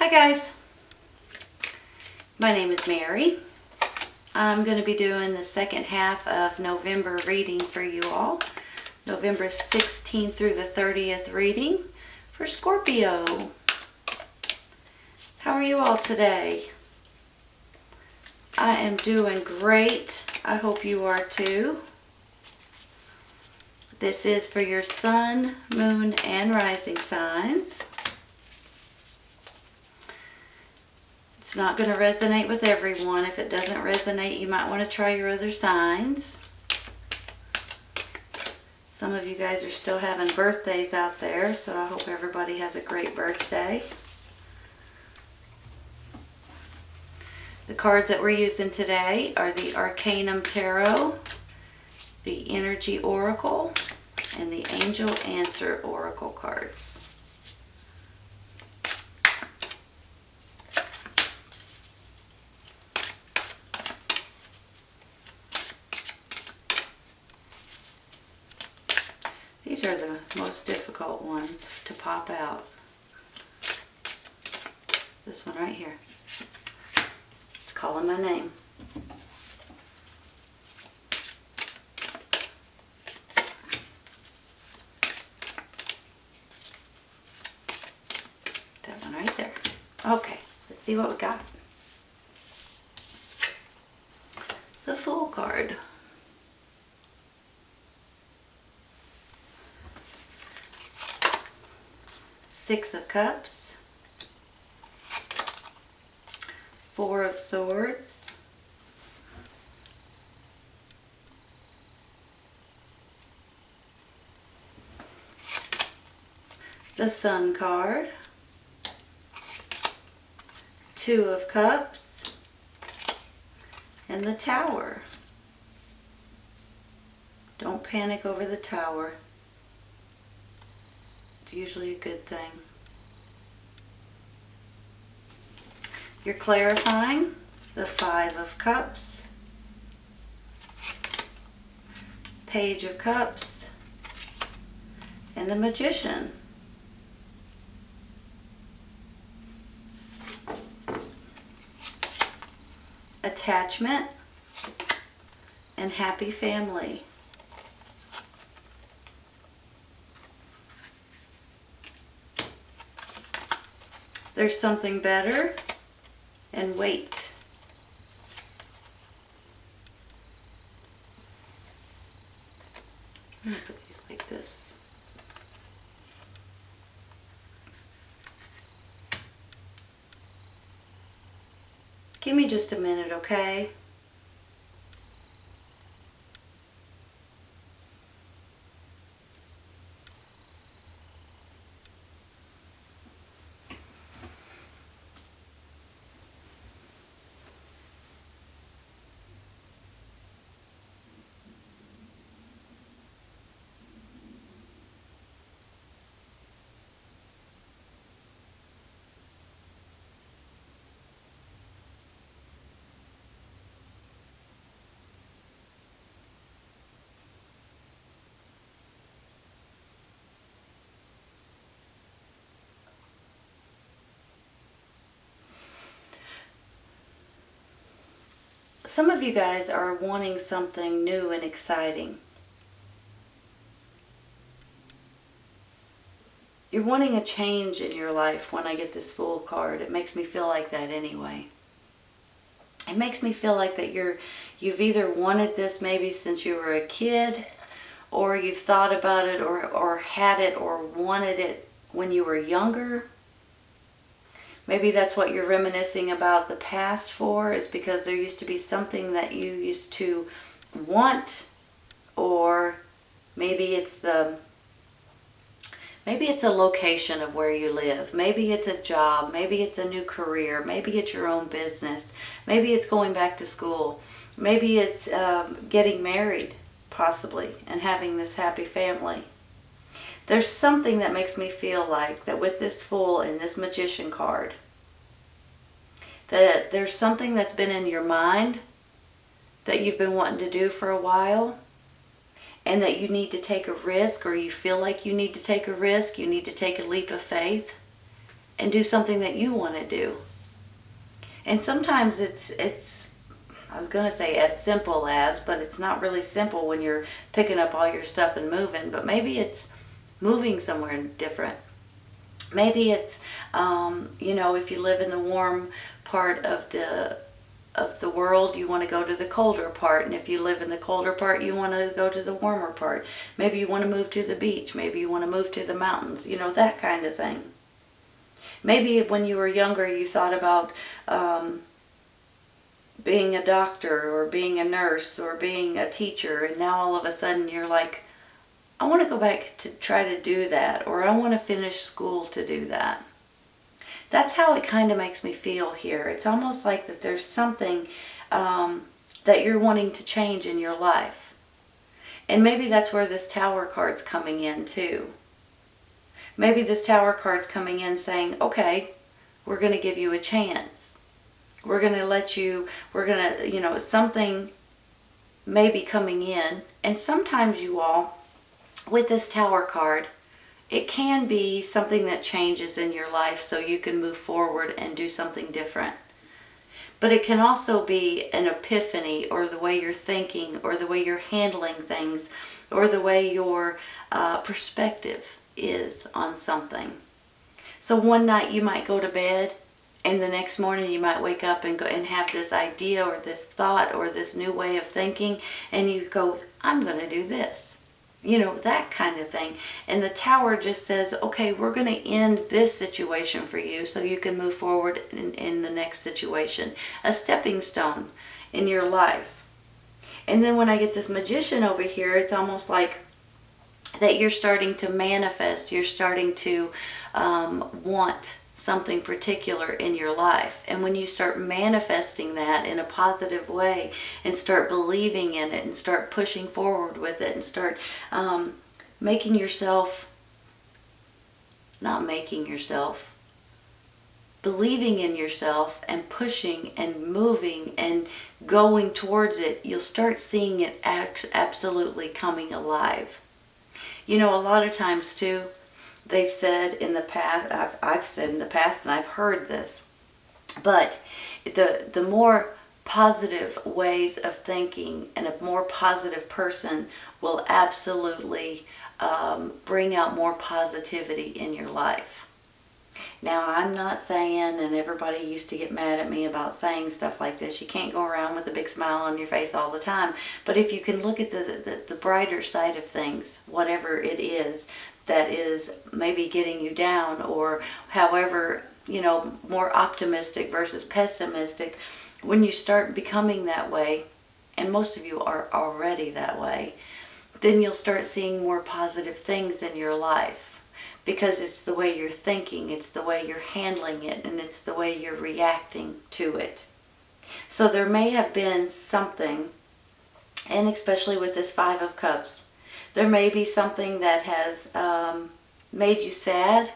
Hi guys, my name is Mary. I'm going to be doing the second half of November reading for you all. November 16th through the 30th reading for Scorpio. How are you all today? I am doing great. I hope you are too. This is for your sun, moon, and rising signs. It's not going to resonate with everyone. If it doesn't resonate, you might want to try your other signs. Some of you guys are still having birthdays out there, so I hope everybody has a great birthday. The cards that we're using today are the Arcanum Tarot, the Energy Oracle, and the Angel Answer Oracle cards. These are the most difficult ones to pop out. This one right here. It's calling my name. That one right there. Okay, let's see what we got. The Fool card. Six of Cups, Four of Swords, the Sun card, Two of Cups, and the Tower. Don't panic over the Tower. It's usually a good thing. You're clarifying the Five of Cups, Page of Cups, and the Magician. Attachment and happy family. There's something better, and wait. I'm going to put these like this. Give me just a minute, okay? Some of you guys are wanting something new and exciting. You're wanting a change in your life when I get this Fool card. It makes me feel like that anyway. It makes me feel like that you've either wanted this maybe since you were a kid, or you've thought about it or had it or wanted it when you were younger. Maybe that's what you're reminiscing about the past for, is because there used to be something that you used to want, or maybe it's a location of where you live. Maybe it's a job. Maybe it's a new career. Maybe it's your own business. Maybe it's going back to school. Maybe it's getting married, possibly, and having this happy family. There's something that makes me feel like that with this Fool and this Magician card, that there's something that's been in your mind that you've been wanting to do for a while, and that you need to take a risk, or you feel like you need to take a risk, you need to take a leap of faith. and do something that you want to do. And sometimes it's I was going to say as simple as, but it's not really simple when you're picking up all your stuff and moving. But maybe it's moving somewhere different. Maybe it's, if you live in the warm part of the world, you want to go to the colder part. And if you live in the colder part, you want to go to the warmer part. Maybe you want to move to the beach. Maybe you want to move to the mountains. That kind of thing. Maybe when you were younger, you thought about being a doctor or being a nurse or being a teacher, and now all of a sudden you're like, I want to go back to try to do that, or I want to finish school to do that. That's how it kind of makes me feel here. It's almost like that there's something that you're wanting to change in your life. And maybe that's where this Tower card's coming in too. Maybe this Tower card's coming in saying, okay, we're going to give you a chance. We're going to let you, something may be coming in. And sometimes you all, with this Tower card, it can be something that changes in your life so you can move forward and do something different. But it can also be an epiphany, or the way you're thinking, or the way you're handling things, or the way your perspective is on something. So one night you might go to bed, and the next morning you might wake up and go and have this idea or this thought or this new way of thinking, and you go, I'm going to do this. That kind of thing. And the Tower just says, okay, we're going to end this situation for you so you can move forward in the next situation. A stepping stone in your life. And then when I get this Magician over here, it's almost like that you're starting to manifest. You're starting to want something particular in your life. And when you start manifesting that in a positive way and start believing in it and start pushing forward with it and start believing in yourself and pushing and moving and going towards it, you'll start seeing it absolutely coming alive. A lot of times too, they've said in the past, I've said in the past, and I've heard this, but the more positive ways of thinking and a more positive person will absolutely bring out more positivity in your life. Now, I'm not saying, and everybody used to get mad at me about saying stuff like this, you can't go around with a big smile on your face all the time, but if you can look at the brighter side of things, whatever it is that is maybe getting you down, or however, more optimistic versus pessimistic, when you start becoming that way, and most of you are already that way, then you'll start seeing more positive things in your life, because it's the way you're thinking, it's the way you're handling it, and it's the way you're reacting to it. So there may have been something, and especially with this Five of Cups, there may be something that has made you sad.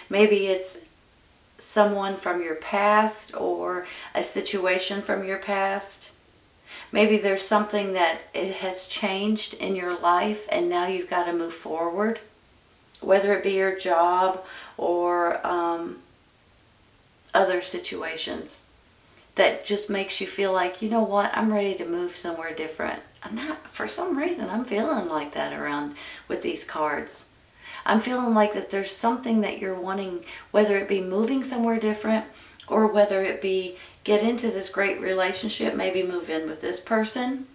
Maybe it's someone from your past or a situation from your past. Maybe there's something that it has changed in your life and now you've got to move forward. Whether it be your job or other situations that just makes you feel like, you know what, I'm ready to move somewhere different. For some reason, I'm feeling like that around with these cards. I'm feeling like that there's something that you're wanting, whether it be moving somewhere different or whether it be get into this great relationship, maybe move in with this person.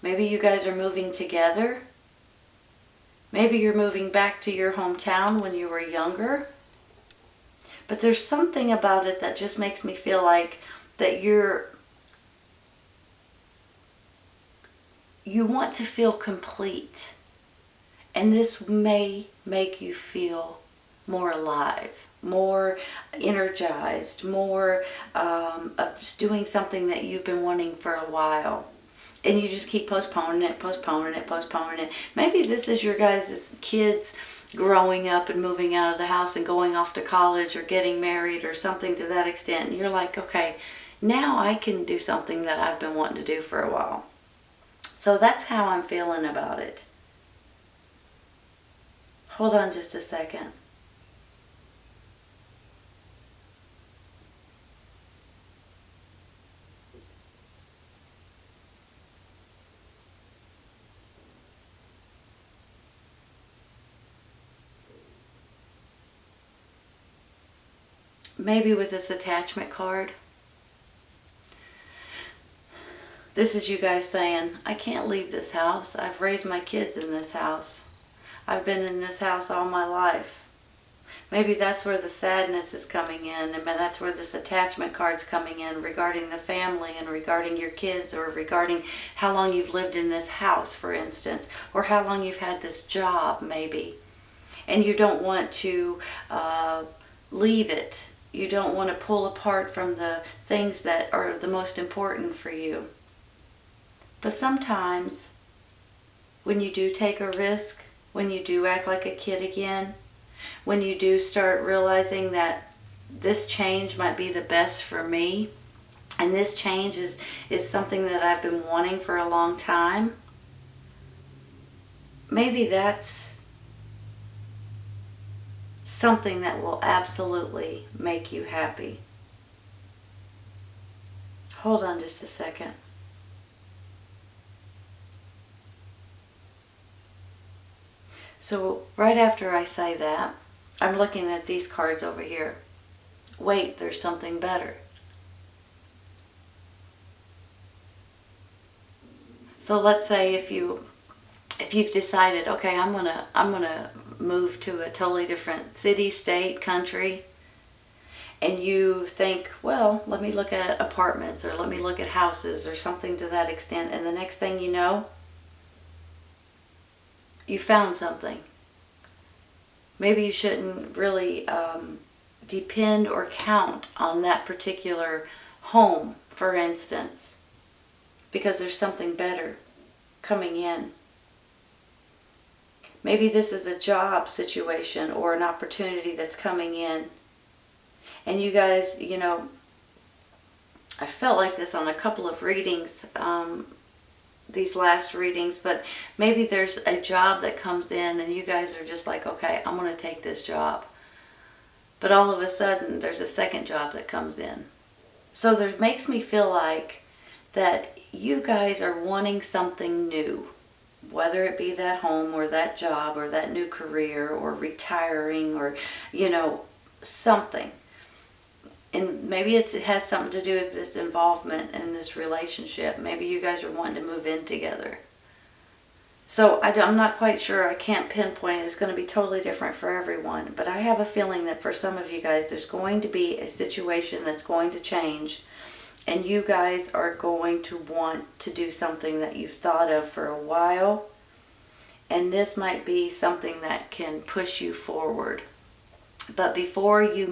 Maybe you guys are moving together. Maybe you're moving back to your hometown when you were younger. But there's something about it that just makes me feel like that you want to feel complete. And this may make you feel more alive, more energized, more of just doing something that you've been wanting for a while. And you just keep postponing it. Maybe this is your guys' kids growing up and moving out of the house and going off to college or getting married or something to that extent. And you're like, okay, now I can do something that I've been wanting to do for a while. So that's how I'm feeling about it. Hold on just a second. maybe with this attachment card, this is you guys saying, I can't leave this house. I've raised my kids in this house. I've been in this house all my life. Maybe that's where the sadness is coming in, and that's where this attachment card's coming in regarding the family and regarding your kids, or regarding how long you've lived in this house, for instance, or how long you've had this job, maybe. And you don't want to leave it. You don't want to pull apart from the things that are the most important for you. But sometimes, when you do take a risk, when you do act like a kid again, when you do start realizing that this change might be the best for me, and this change is something that I've been wanting for a long time, maybe that's something that will absolutely make you happy. Hold on just a second. So right after I say that, I'm looking at these cards over here. Wait, there's something better. So let's say if you've decided, okay, I'm gonna move to a totally different city, state, country, and you think, well, let me look at apartments, or let me look at houses, or something to that extent, and the next thing you know, you found something. Maybe you shouldn't really depend or count on that particular home, for instance, because there's something better coming in. Maybe this is a job situation or an opportunity that's coming in. And you guys, you know, I felt like this on a couple of readings, these last readings, but maybe there's a job that comes in and you guys are just like, okay, I'm going to take this job. But all of a sudden, there's a second job that comes in. So it makes me feel like that you guys are wanting something new, whether it be that home or that job or that new career or retiring or, you know, something. And maybe it has something to do with this involvement in this relationship. Maybe you guys are wanting to move in together. So I'm not quite sure. I can't pinpoint it. It's going to be totally different for everyone. But I have a feeling that for some of you guys, there's going to be a situation that's going to change. And you guys are going to want to do something that you've thought of for a while. And this might be something that can push you forward. But before you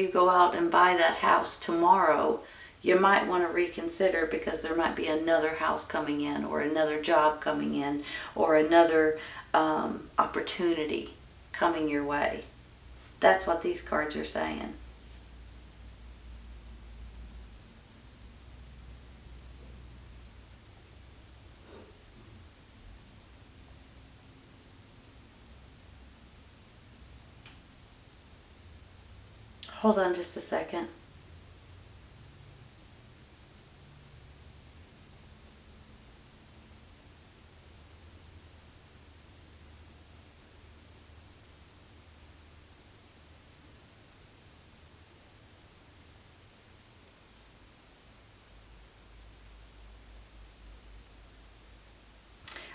go out and buy that house tomorrow, you might want to reconsider, because there might be another house coming in, or another job coming in, or another opportunity coming your way. That's what these cards are saying. Hold on just a second.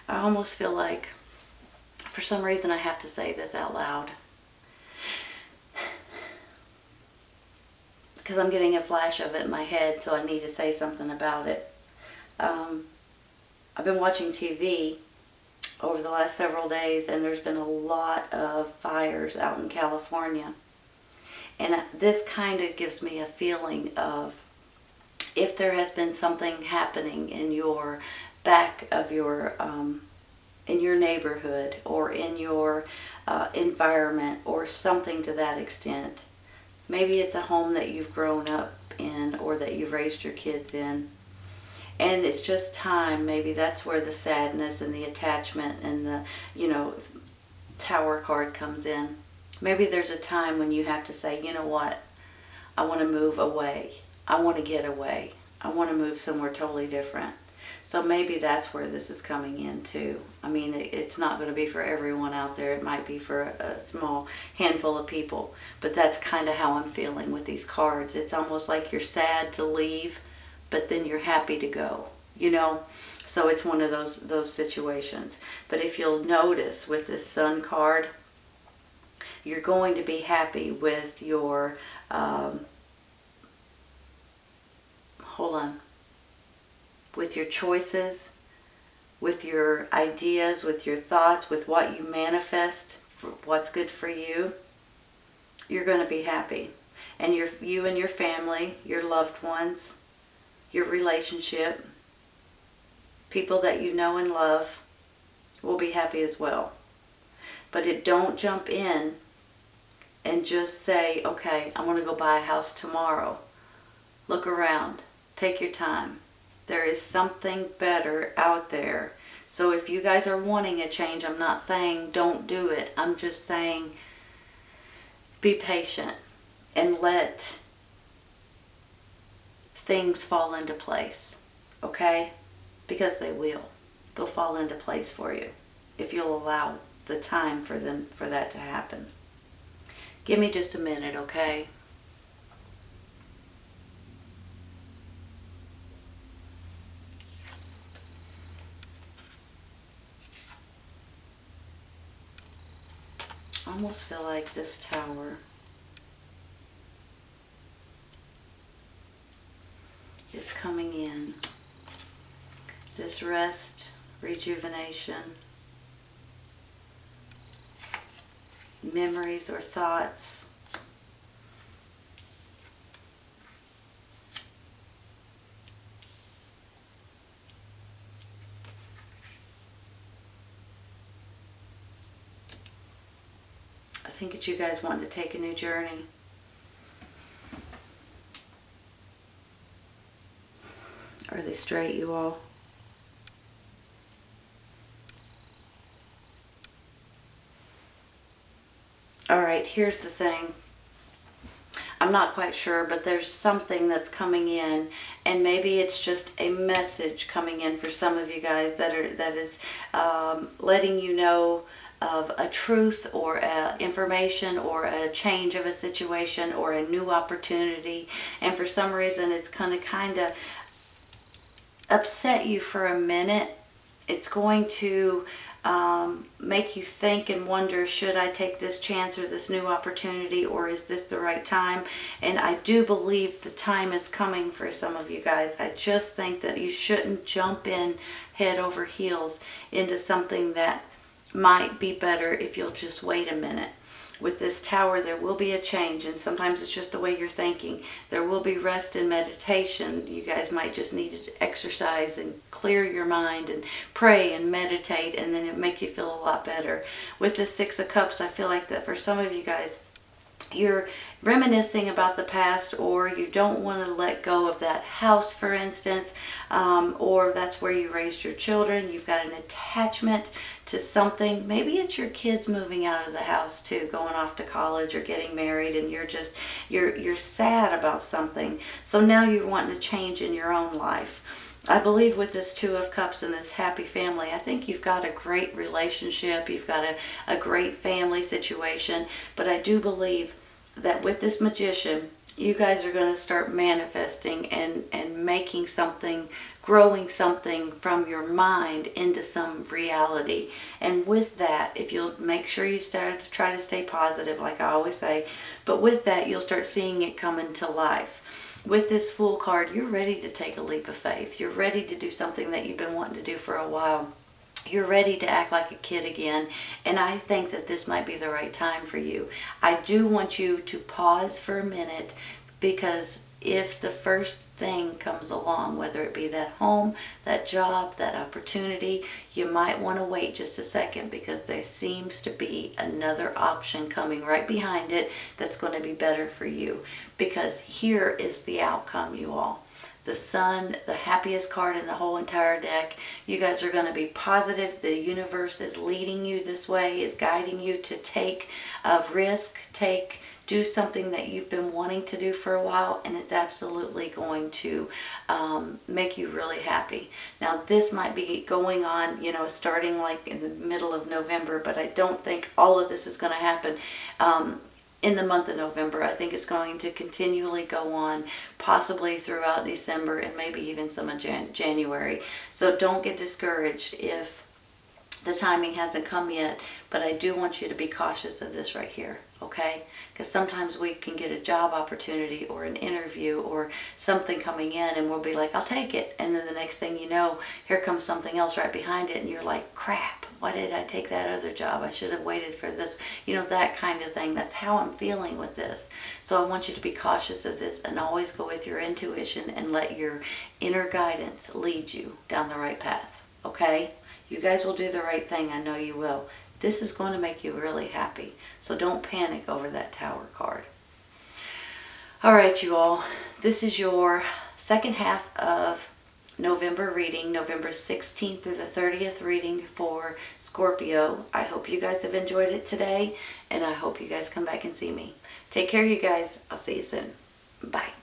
I almost feel like, for some reason, I have to say this out loud, because I'm getting a flash of it in my head, so I need to say something about it. I've been watching TV over the last several days, and there's been a lot of fires out in California. And this kind of gives me a feeling of, if there has been something happening in your back of your, in your neighborhood, or in your environment, or something to that extent. Maybe it's a home that you've grown up in, or that you've raised your kids in. And it's just time. Maybe that's where the sadness and the attachment and the, you know, Tower card comes in. Maybe there's a time when you have to say, you know what, I want to move away. I want to get away. I want to move somewhere totally different. So maybe that's where this is coming in too. I mean, it's not going to be for everyone out there. It might be for a small handful of people. But that's kind of how I'm feeling with these cards. It's almost like you're sad to leave, but then you're happy to go, you know? So it's one of those situations. But if you'll notice with this Sun card, you're going to be happy with your, with your choices, with your ideas, with your thoughts, with what you manifest, for what's good for you. You're going to be happy. And you and your family, your loved ones, your relationship, people that you know and love will be happy as well. But don't jump in and just say, okay, I'm going to go buy a house tomorrow. Look around. Take your time. There is something better out there. So if you guys are wanting a change, I'm not saying don't do it. I'm just saying be patient and let things fall into place. Okay? Because they will. They'll fall into place for you if you'll allow the time for that to happen. Give me just a minute, okay? I almost feel like this Tower is coming in. This rest, rejuvenation, memories or thoughts. I think that you guys want to take a new journey. Are they straight, you all? All right, here's the thing. I'm not quite sure, but there's something that's coming in, and maybe it's just a message coming in for some of you guys that is letting you know of a truth or information or a change of a situation or a new opportunity, and for some reason it's going to kind of upset you for a minute. It's going to make you think and wonder, should I take this chance or this new opportunity, or is this the right time? And I do believe the time is coming for some of you guys. I just think that you shouldn't jump in head over heels into something that might be better if you'll just wait a minute. With this Tower, there will be a change, and sometimes it's just the way you're thinking. There will be rest and meditation. You guys might just need to exercise and clear your mind and pray and meditate, and then it'll make you feel a lot better. With the Six of Cups, I feel like that for some of you guys, you're reminiscing about the past, or you don't want to let go of that house, for instance, or that's where you raised your children. You've got an attachment to something. Maybe it's your kids moving out of the house too, going off to college or getting married, and you're sad about something. So now you're wanting to change in your own life. I believe with this Two of Cups and this happy family, I think you've got a great relationship. You've got a great family situation. But I do believe that with this Magician, you guys are going to start manifesting and making something, growing something from your mind into some reality. And with that, if you'll make sure you start to try to stay positive, like I always say, but with that, you'll start seeing it come into life. With this Fool card, you're ready to take a leap of faith. You're ready to do something that you've been wanting to do for a while. You're ready to act like a kid again, and I think that this might be the right time for you. I do want you to pause for a minute, because if the first thing comes along, whether it be that home, that job, that opportunity, you might want to wait just a second, because there seems to be another option coming right behind it that's going to be better for you. Because here is the outcome, you all. the Sun, the happiest card in the whole entire deck. You guys are going to be positive. The universe is leading you this way, is guiding you to take a risk, do something that you've been wanting to do for a while, and it's absolutely going to make you really happy. Now, this might be going on, you know, starting like in the middle of November, but I don't think all of this is going to happen in the month of November. I think it's going to continually go on, possibly throughout December and maybe even some of January. So don't get discouraged if the timing hasn't come yet, but I do want you to be cautious of this right here, okay? Because sometimes we can get a job opportunity or an interview or something coming in and we'll be like, I'll take it. And then the next thing you know, here comes something else right behind it and you're like, crap, why did I take that other job? I should have waited for this. You know, that kind of thing. That's how I'm feeling with this. So I want you to be cautious of this and always go with your intuition and let your inner guidance lead you down the right path, okay? You guys will do the right thing. I know you will. This is going to make you really happy. So don't panic over that Tower card. All right, you all. This is your second half of November reading, November 16th through the 30th reading for Scorpio. I hope you guys have enjoyed it today, and I hope you guys come back and see me. Take care, you guys. I'll see you soon. Bye.